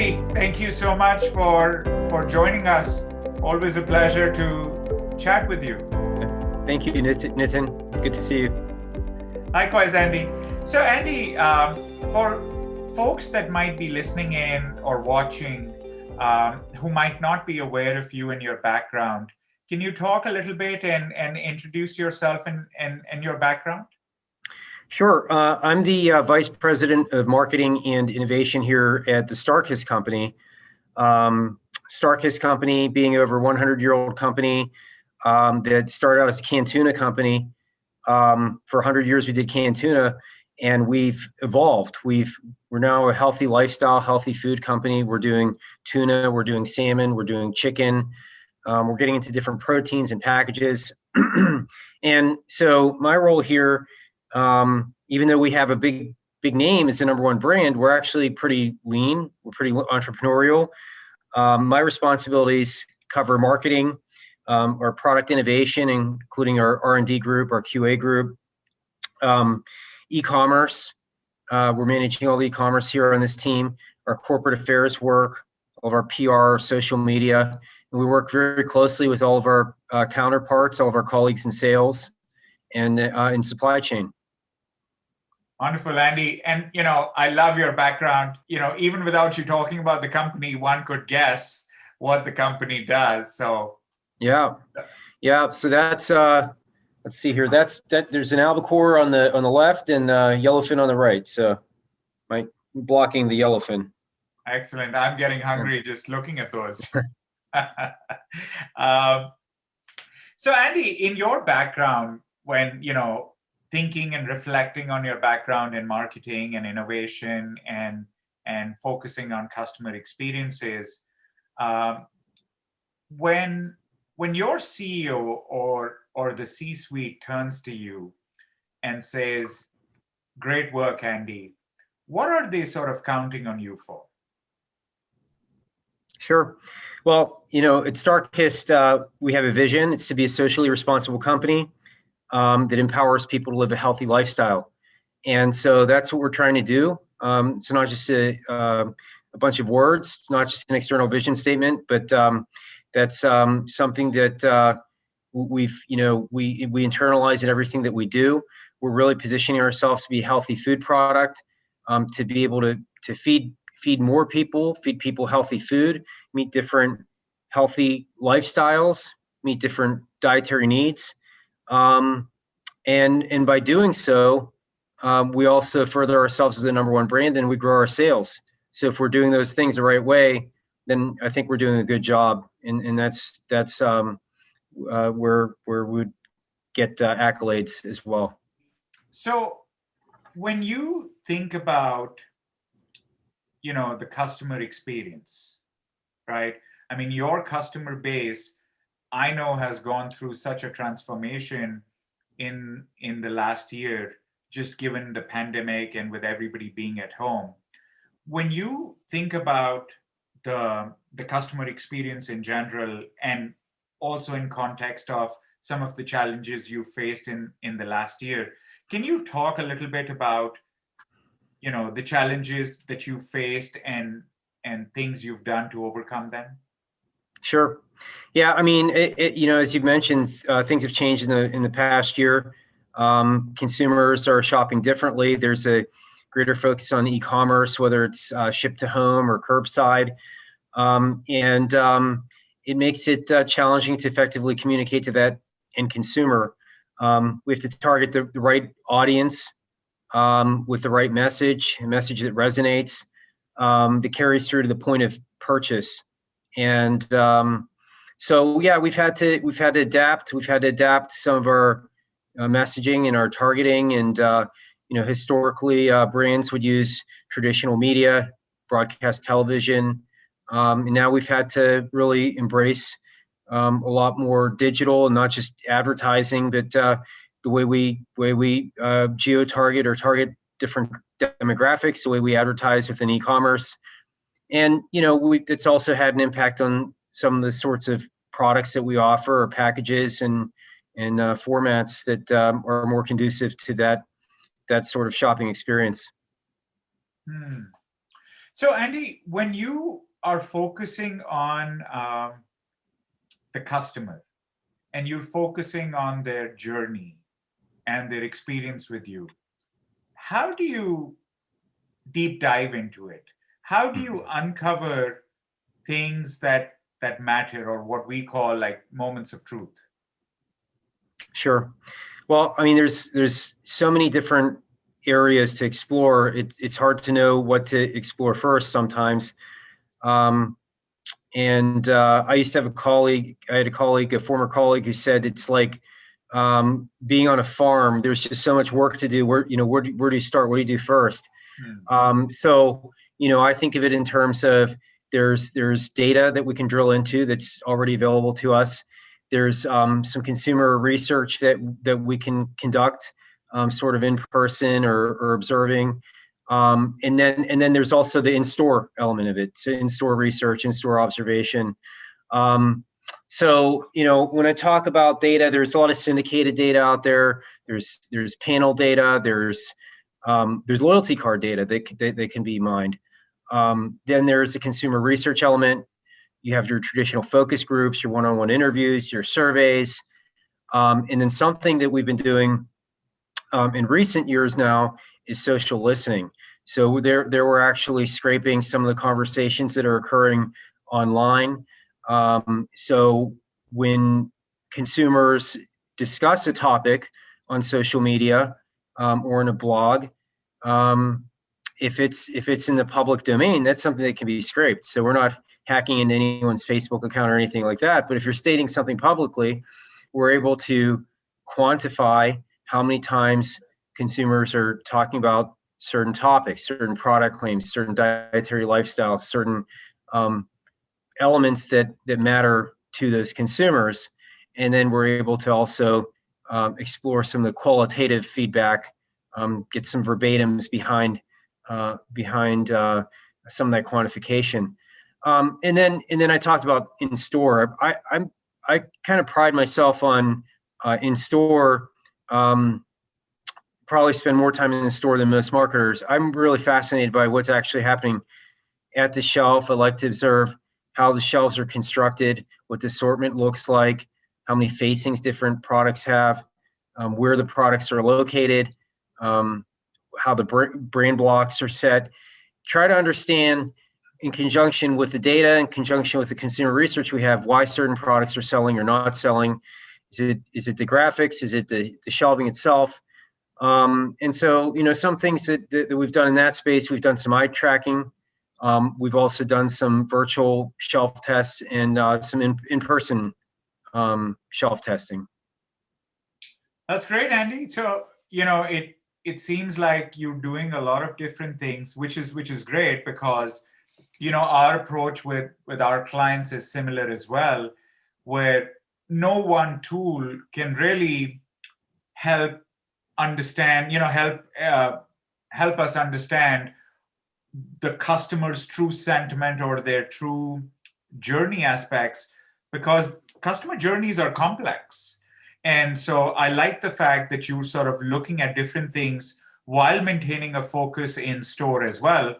Andy, thank you so much for joining us. Always a pleasure to chat with you. Thank you, Nitin. Good to see you. Likewise, Andy. So, Andy, for folks that might be listening in or watching who might not be aware of you and your background, can you talk a little bit and introduce yourself and your background? Sure. I'm the Vice President of Marketing and Innovation here at the Starkist Company. Starkist Company being over 100-year-old company that started out as a canned tuna company. For 100 years, we did canned tuna, and we've evolved. We're now a healthy lifestyle, healthy food company. We're doing tuna, we're doing salmon, we're doing chicken. We're getting into different proteins and packages. And so my role here, even though we have a big name as the number one brand, we're actually pretty lean. We're pretty entrepreneurial. My responsibilities cover marketing, our product innovation, including our R&D group, our QA group, e-commerce. We're managing all the e-commerce here on this team, our corporate affairs work, all of our PR, social media. And we work very closely with all of our counterparts, all of our colleagues in sales and in supply chain. Wonderful, Andy. And, I love your background. Even without you talking about the company, one could guess what the company does. So, yeah. So that's, let's see here. There's an albacore on the left and yellowfin on the right. So, blocking the yellowfin. Excellent. I'm getting hungry just looking at those. So, Andy, in your background, when, thinking and reflecting on your background in marketing and innovation and focusing on customer experiences, when your CEO or the C-suite turns to you and says, "Great work, Andy," what are they sort of counting on you for? Sure. Well, at Starkist, we have a vision. It's to be a socially responsible company that empowers people to live a healthy lifestyle. And so that's what we're trying to do. It's not just a bunch of words. It's not just an external vision statement, but that's something that we internalize in everything that we do. We're really positioning ourselves to be a healthy food product, to be able to feed more people, feed people healthy food, meet different healthy lifestyles, meet different dietary needs. And by doing so, we also further ourselves as the number one brand, and we grow our sales. So if we're doing those things the right way, then I think we're doing a good job, and that's where we'd get accolades as well. So when you think about the customer experience, right? I mean, your customer base, I know, has gone through such a transformation in the last year, just given the pandemic and with everybody being at home. When you think about the customer experience in general, and also in context of some of the challenges you faced in the last year, can you talk a little bit about the challenges that you faced and things you've done to overcome them? Sure. Yeah, I mean, as you mentioned, things have changed in the past year. Consumers are shopping differently. There's a greater focus on e-commerce, whether it's ship to home or curbside, and it makes it challenging to effectively communicate to that end consumer. We have to target the right audience with the right message, a message that resonates, that carries through to the point of purchase. And so, yeah, we've had to adapt. We've had to adapt some of our messaging and our targeting. And historically, brands would use traditional media, broadcast television, and now we've had to really embrace a lot more digital, and not just advertising, but the way we geo-target or target different demographics, the way we advertise within e-commerce. And, it's also had an impact on some of the sorts of products that we offer, or packages and formats that are more conducive to that sort of shopping experience. So, Andy, when you are focusing on the customer and you're focusing on their journey and their experience with you, how do you deep dive into it? How do you uncover things that matter, or what we call like moments of truth? Sure. Well, I mean, there's so many different areas to explore. It's hard to know what to explore first sometimes. Um, and I used to have a colleague. I had a colleague, a former colleague, who said it's like being on a farm. There's just so much work to do. Where do you start? What do you do first? Hmm. So, I think of it in terms of there's data that we can drill into that's already available to us. There's some consumer research that we can conduct, sort of in person or observing, and then there's also the in-store element of it. So in-store research, in-store observation. Um, so, when I talk about data, there's a lot of syndicated data out there. There's panel data. There's loyalty card data that can be mined. Then there's the consumer research element. You have your traditional focus groups, your one-on-one interviews, your surveys, and then something that we've been doing in recent years now is social listening. So there we're actually scraping some of the conversations that are occurring online. So when consumers discuss a topic on social media or in a blog, um, if it's in the public domain, that's something that can be scraped. So we're not hacking into anyone's Facebook account or anything like that. But if you're stating something publicly, we're able to quantify how many times consumers are talking about certain topics, certain product claims, certain dietary lifestyles, certain elements that matter to those consumers. And then we're able to also explore some of the qualitative feedback, get some verbatims behind some of that quantification. And then I talked about in store. I kind of pride myself on in store. Probably spend more time in the store than most marketers. I'm really fascinated by what's actually happening at the shelf. I like to observe how the shelves are constructed, what the assortment looks like, how many facings different products have, where the products are located, how the brand blocks are set. Try to understand, in conjunction with the data, in conjunction with the consumer research we have, why certain products are selling or not selling. Is it the graphics? Is it the shelving itself? And so, some things that we've done in that space, we've done some eye tracking. We've also done some virtual shelf tests and some in-person shelf testing. That's great, Andy. So, it seems like you're doing a lot of different things, which is great, because our approach with our clients is similar as well, where no one tool can really help understand, help us understand the customer's true sentiment or their true journey aspects, because customer journeys are complex. And so I like the fact that you're sort of looking at different things while maintaining a focus in store as well,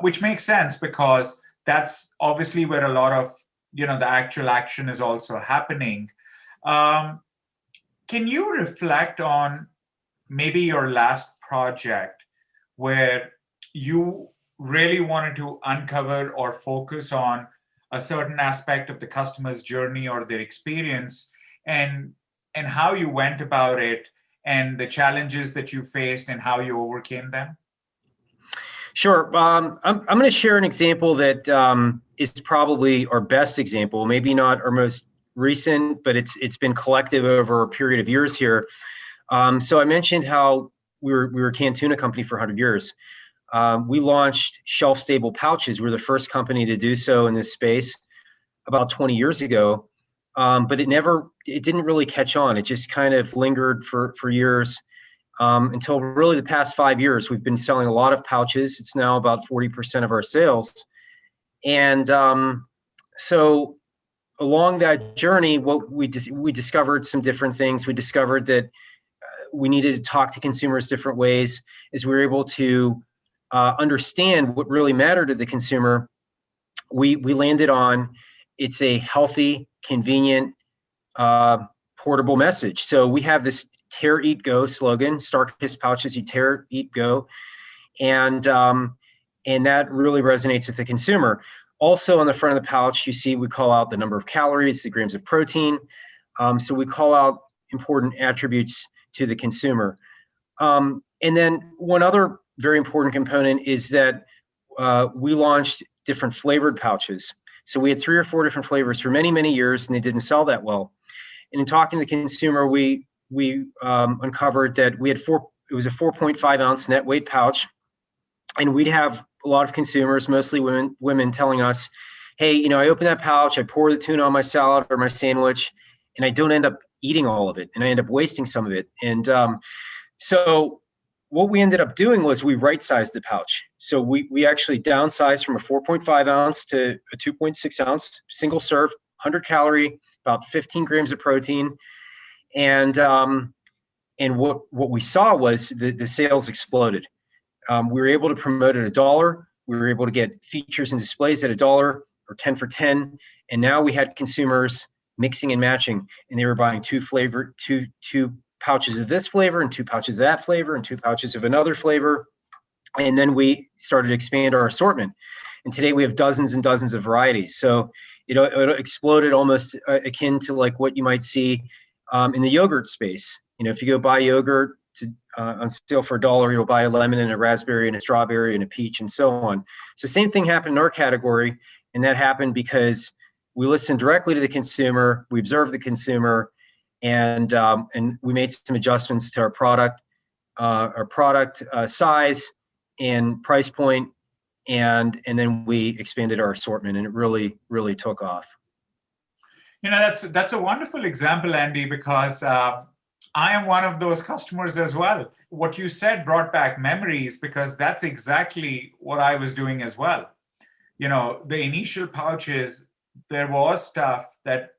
which makes sense, because that's obviously where a lot of the actual action is also happening. Um, can you reflect on maybe your last project where you really wanted to uncover or focus on a certain aspect of the customer's journey or their experience, and how you went about it, and the challenges that you faced and how you overcame them? Sure. I'm going to share an example that is probably our best example, maybe not our most recent, but it's been collective over a period of years here. So I mentioned how we were a canned tuna company for 100 years. We launched shelf-stable pouches. We're the first company to do so in this space about 20 years ago, but it didn't really catch on. It just kind of lingered for years until really the past 5 years. We've been selling a lot of pouches. It's now about 40% of our sales, and so along that journey, what we discovered some different things. We discovered that we needed to talk to consumers different ways, as we were able to understand what really mattered to the consumer, we landed on it's a healthy, convenient, portable message. So we have this tear, eat, go slogan, Starkist pouches, you tear, eat, go. And that really resonates with the consumer. Also on the front of the pouch, you see we call out the number of calories, the grams of protein. So we call out important attributes to the consumer. And then one other very important component is that we launched different flavored pouches. So we had 3 or 4 different flavors for many, many years, and they didn't sell that well. And in talking to the consumer, we uncovered that we had it was a 4.5 ounce net weight pouch, and we'd have a lot of consumers, mostly women telling us, hey, you know, I open that pouch, I pour the tuna on my salad or my sandwich, and I don't end up eating all of it, and I end up wasting some of it. And so what we ended up doing was we right-sized the pouch. So we actually downsized from a 4.5 ounce to a 2.6 ounce, single serve, 100 calorie, about 15 grams of protein. And what we saw was the sales exploded. We were able to promote at $1. We were able to get features and displays at $1 or 10 for 10. And now we had consumers mixing and matching, and they were buying two pouches of this flavor and 2 pouches of that flavor and 2 pouches of another flavor. And then we started to expand our assortment. And today we have dozens and dozens of varieties. So it exploded almost akin to like what you might see in the yogurt space. You know, if you go buy yogurt on sale for $1, you'll buy a lemon and a raspberry and a strawberry and a peach and so on. So same thing happened in our category. And that happened because we listened directly to the consumer. We observed the consumer, and we made some adjustments to our product size and price point, and then we expanded our assortment, and it really, really took off. You know, that's a wonderful example, Andy, because I am one of those customers as well. What you said brought back memories, because that's exactly what I was doing as well. You know, the initial pouches, there was stuff that,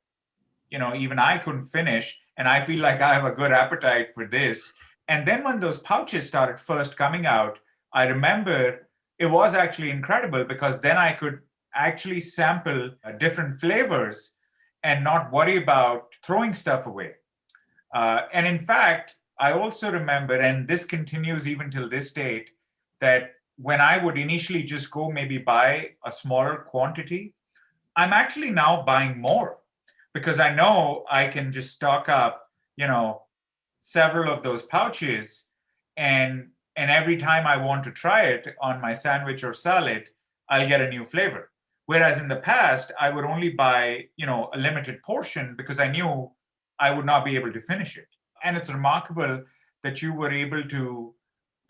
you know, even I couldn't finish, and I feel like I have a good appetite for this. And then when those pouches started first coming out, I remember it was actually incredible, because then I could actually sample different flavors and not worry about throwing stuff away. And in fact, I also remember, and this continues even till this date, that when I would initially just go maybe buy a smaller quantity, I'm actually now buying more, because I know I can just stock up, you know, several of those pouches, and every time I want to try it on my sandwich or salad, I'll get a new flavor. Whereas in the past, I would only buy, you know, a limited portion because I knew I would not be able to finish it. And it's remarkable that you were able to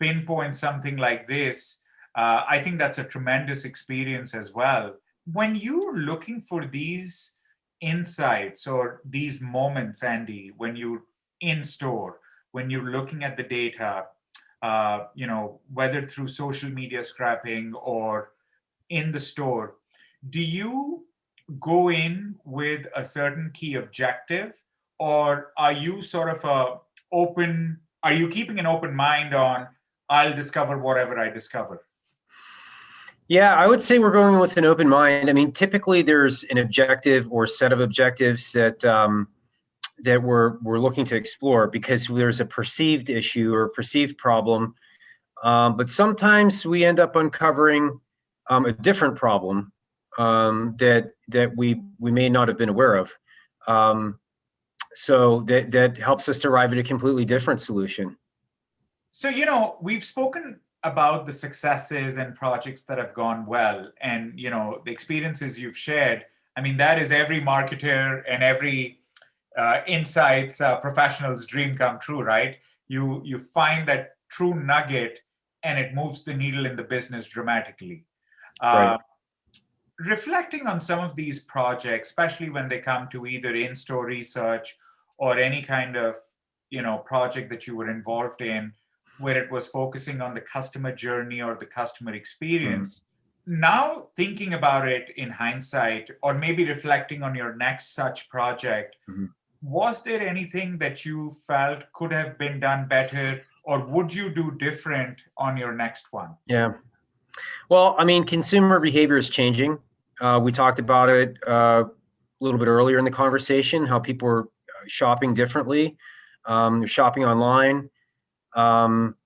pinpoint something like this. I think that's a tremendous experience as well. When you're looking for these insights or these moments, Andy, when you're in store, when you're looking at the data, you know, whether through social media scrapping or in the store, do you go in with a certain key objective, or are you sort of are you keeping an open mind on, I'll discover whatever I discover? Yeah, I would say we're going with an open mind. I mean, typically there's an objective or set of objectives that that we're looking to explore because there's a perceived issue or perceived problem. But sometimes we end up uncovering a different problem that we may not have been aware of. So that helps us to arrive at a completely different solution. So, you know, we've spoken about the successes and projects that have gone well, and, you know, the experiences you've shared. I mean, that is every marketer and every insights professional's dream come true, right? You find that true nugget, and it moves the needle in the business dramatically. Right. Reflecting on some of these projects, especially when they come to either in-store research or any kind of, you know, project that you were involved in, where it was focusing on the customer journey or the customer experience. Now thinking about it in hindsight, or maybe reflecting on your next such project, was there anything that you felt could have been done better, or would you do different on your next one? Yeah. Well, I mean, consumer behavior is changing. We talked about it a little bit earlier in the conversation, how people are shopping differently. They're shopping online. Um,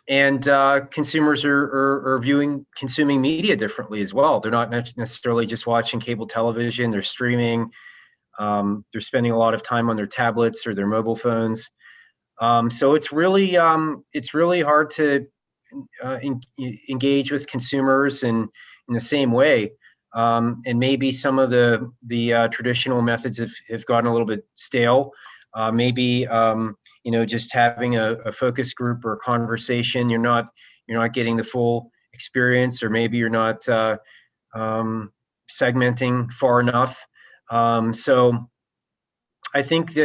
and consumers are viewing consuming media differently as well. They're not necessarily just watching cable television. They're streaming. They're spending a lot of time on their tablets or their mobile phones. So it's really hard to engage with consumers in the same way. And maybe some of the traditional methods have gotten a little bit stale. Maybe just having a focus group or a conversation, you're not getting the full experience, or maybe you're not segmenting far enough. So I think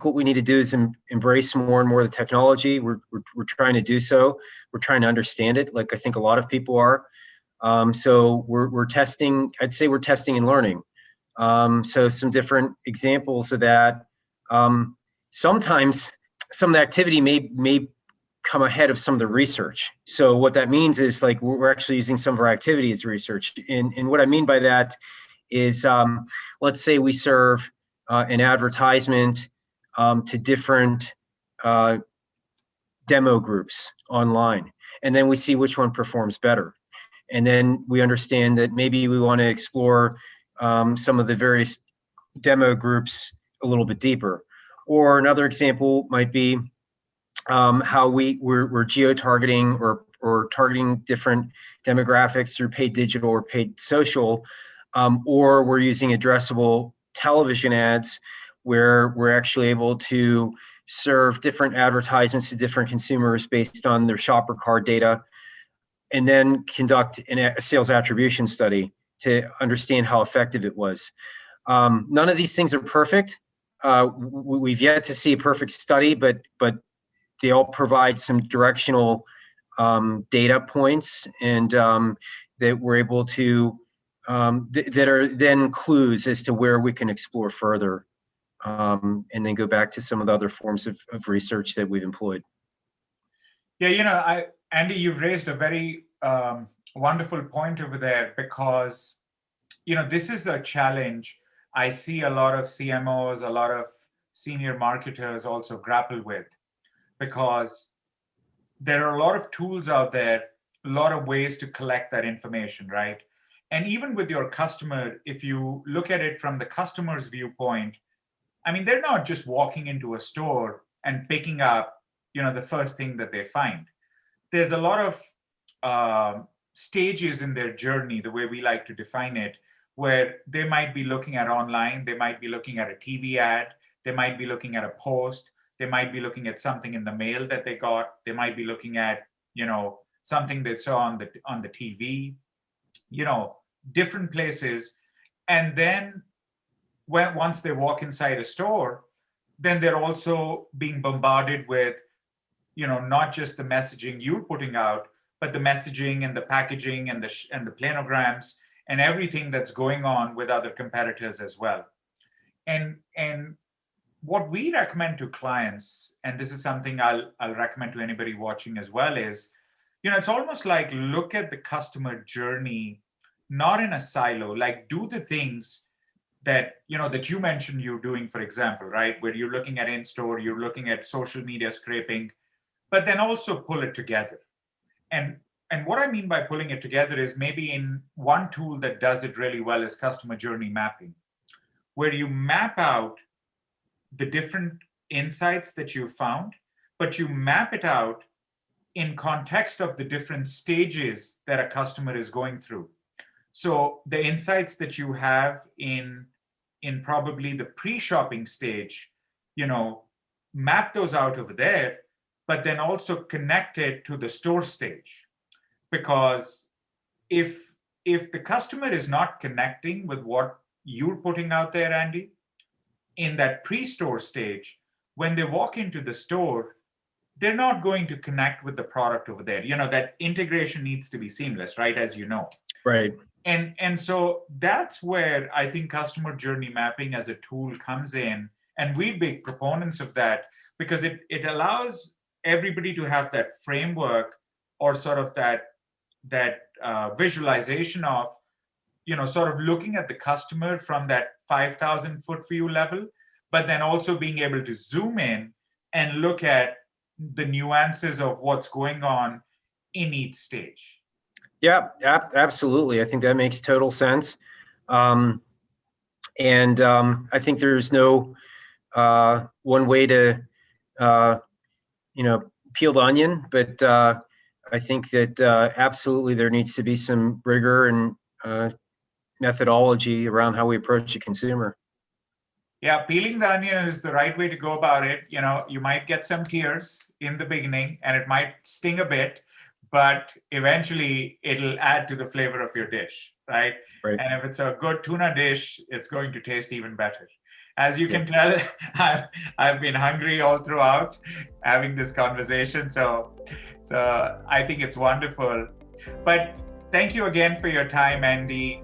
what we need to do is embrace more and more of the technology. We're trying to do so. We're trying to understand it, like I think a lot of people are. So we're testing. I'd say we're testing and learning. So some different examples of that. Sometimes some of the activity may come ahead of some of the research. So what that means is, like, we're actually using some of our activity as research. And what I mean by that is, let's say we serve an advertisement to different uh, demo groups online, and then we see which one performs better. And then we understand that maybe we want to explore some of the various demo groups a little bit deeper. Or another example might be how we're geo-targeting or targeting different demographics through paid digital or paid social, or we're using addressable television ads where we're actually able to serve different advertisements to different consumers based on their shopper card data, and then conduct a sales attribution study to understand how effective it was. None of these things are perfect. We've yet to see a perfect study, but they all provide some directional data points, and that we're able to that are then clues as to where we can explore further, and then go back to some of the other forms of research that we've employed. Yeah, Andy, you've raised a very wonderful point over there, because this is a challenge I see a lot of CMOs, a lot of senior marketers also grapple with, because there are a lot of tools out there, a lot of ways to collect that information, right? And even with your customer, if you look at it from the customer's viewpoint, I mean, they're not just walking into a store and picking up, the first thing that they find. There's a lot of stages in their journey, the way we like to define it, where they might be looking at online, they might be looking at a TV ad, they might be looking at a post, they might be looking at something in the mail that they got, they might be looking at, something they saw on the TV, different places. And then once they walk inside a store, then they're also being bombarded with, not just the messaging you're putting out, but the messaging and the packaging and the planograms and everything that's going on with other competitors as well. And what we recommend to clients, and this is something I'll recommend to anybody watching as well, is, it's almost like, look at the customer journey, not in a silo, like do the things that that you mentioned you're doing, for example, right, where you're looking at in-store, you're looking at social media scraping, but then also pull it together. And what I mean by pulling it together is, maybe in one tool that does it really well is customer journey mapping, where you map out the different insights that you found, but you map it out in context of the different stages that a customer is going through. So the insights that you have in probably the pre-shopping stage, map those out over there, but then also connect it to the store stage. Because if the customer is not connecting with what you're putting out there, Andy, in that pre-store stage, when they walk into the store, they're not going to connect with the product over there. That integration needs to be seamless, right? As you know. Right. And so that's where I think customer journey mapping as a tool comes in, and we're big proponents of that, because it allows everybody to have that framework, or sort of that visualization of, sort of looking at the customer from that 5,000 foot view level, but then also being able to zoom in and look at the nuances of what's going on in each stage. Yeah, absolutely. I think that makes total sense. I think there's no one way to, peel the onion, but I think that absolutely there needs to be some rigor and methodology around how we approach the consumer. Yeah, peeling the onion is the right way to go about it. You might get some tears in the beginning and it might sting a bit, but eventually it'll add to the flavor of your dish, right? Right. And if it's a good tuna dish, it's going to taste even better. As you can Yeah. tell, I've been hungry all throughout having this conversation. So I think it's wonderful. But thank you again for your time, Andy.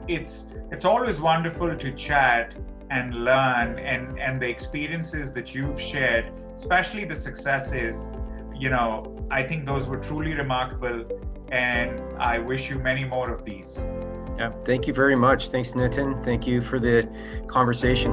It's always wonderful to chat and learn, and the experiences that you've shared, especially the successes. I think those were truly remarkable, and I wish you many more of these. Yeah, thank you very much. Thanks, Nitin. Thank you for the conversation.